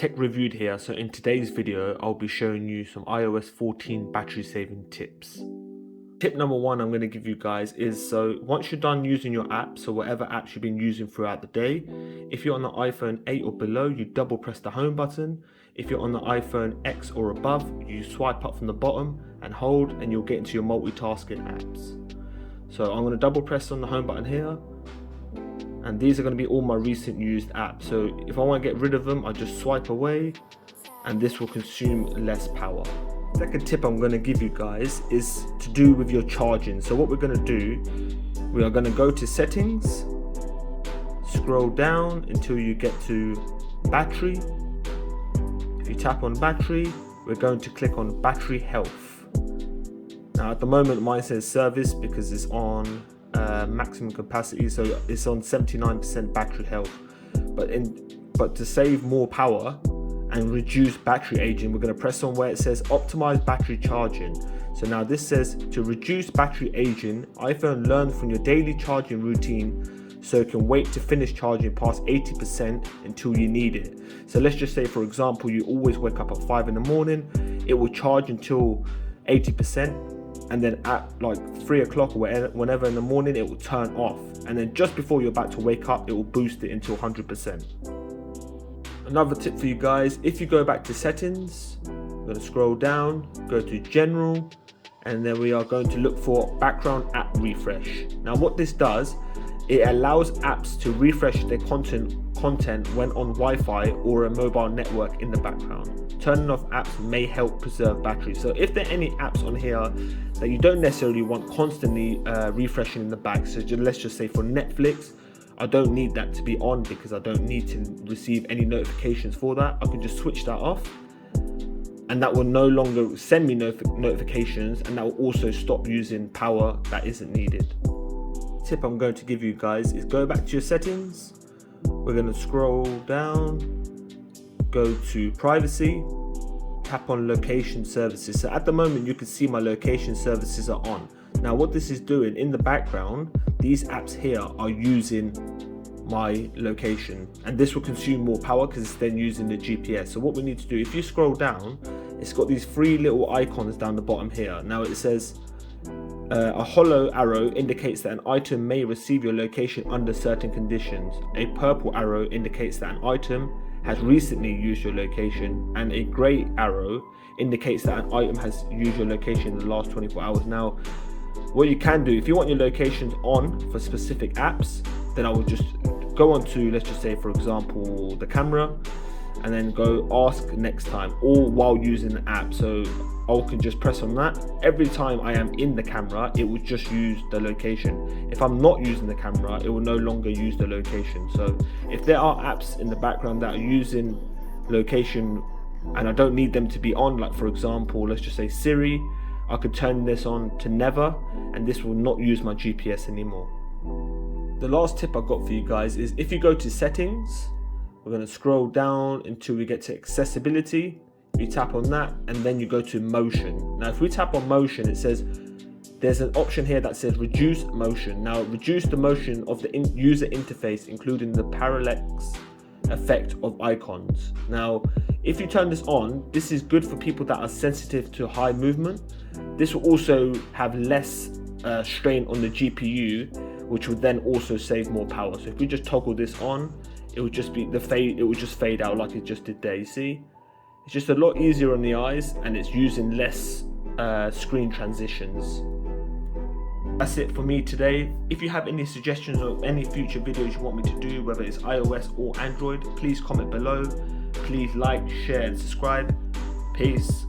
Tech Reviewed here. So in today's video, I'll be showing you some iOS 14 battery saving tips. Tip number one I'm going to give you guys is, so once you're done using your apps, so whatever apps you've been using throughout the day, if you're on the iPhone 8 or below, you double press the home button. If you're on the iPhone X or above, you swipe up from the bottom and hold, and you'll get into your multitasking apps. So I'm going to double press on the home button here, and these are going to be all my recent used apps. So if I want to get rid of them, I just swipe away, and this will consume less power. Second tip I'm going to give you guys is to do with your charging. So what we're going to do, we are going to go to settings, scroll down until you get to battery. If you tap on battery, we're going to click on battery health. Now at the moment mine says service because it's on maximum capacity, so it's on 79% battery health. But to save more power and reduce battery aging, we're going to press on where it says optimize battery charging. So now this says to reduce battery aging, iPhone learns from your daily charging routine, so it can wait to finish charging past 80% until you need it. So let's just say, for example, you always wake up at 5 in the morning, it will charge until 80%, and then at like 3 o'clock or whenever in the morning it will turn off, and then just before you're about to wake up it will boost it until 100%. Another tip for you guys, if you go back to settings, we're going to scroll down, go to general, and then we are going to look for background app refresh. Now what this does, it allows apps to refresh their content when on Wi-Fi or a mobile network in the background. Turning off apps may help preserve battery. So if there are any apps on here that you don't necessarily want constantly refreshing in the back, so let's just say for Netflix, I don't need that to be on because I don't need to receive any notifications for that. I can just switch that off, and that will no longer send me notifications, and that will also stop using power that isn't needed. Tip I'm going to give you guys is go back to your settings. We're going to scroll down, go to privacy, tap on location services. So at the moment you can see my location services are on. Now what this is doing in the background, these apps here are using my location, and this will consume more power because it's then using the GPS. So what we need to do, if you scroll down, it's got these three little icons down the bottom here. Now it says a hollow arrow indicates that an item may receive your location under certain conditions. A purple arrow indicates that an item has recently used your location, and a grey arrow indicates that an item has used your location in the last 24 hours. Now what you can do, if you want your locations on for specific apps, then I would just go on to, let's just say for example, the camera, and then go ask next time, all while using the app. So I can just press on that. Every time I am in the camera, it will just use the location. If I'm not using the camera, it will no longer use the location. So if there are apps in the background that are using location and I don't need them to be on, like for example, let's just say Siri, I could turn this on to never, and this will not use my GPS anymore. The last tip I've got for you guys is, if you go to settings, we're going to scroll down until we get to accessibility. You tap on that, and then you go to motion. Now if we tap on motion, it says there's an option here that says reduce motion. Now reduce the motion of the user interface, including the parallax effect of icons. Now if you turn this on, this is good for people that are sensitive to high movement. This will also have less strain on the GPU, which would then also save more power. So if we just toggle this on, it would just be it would just fade out like it just did there. You see, it's just a lot easier on the eyes, and it's using less screen transitions. That's it for me today. If you have any suggestions of any future videos you want me to do, whether it's iOS or Android, please comment below. Please like, share and subscribe. Peace.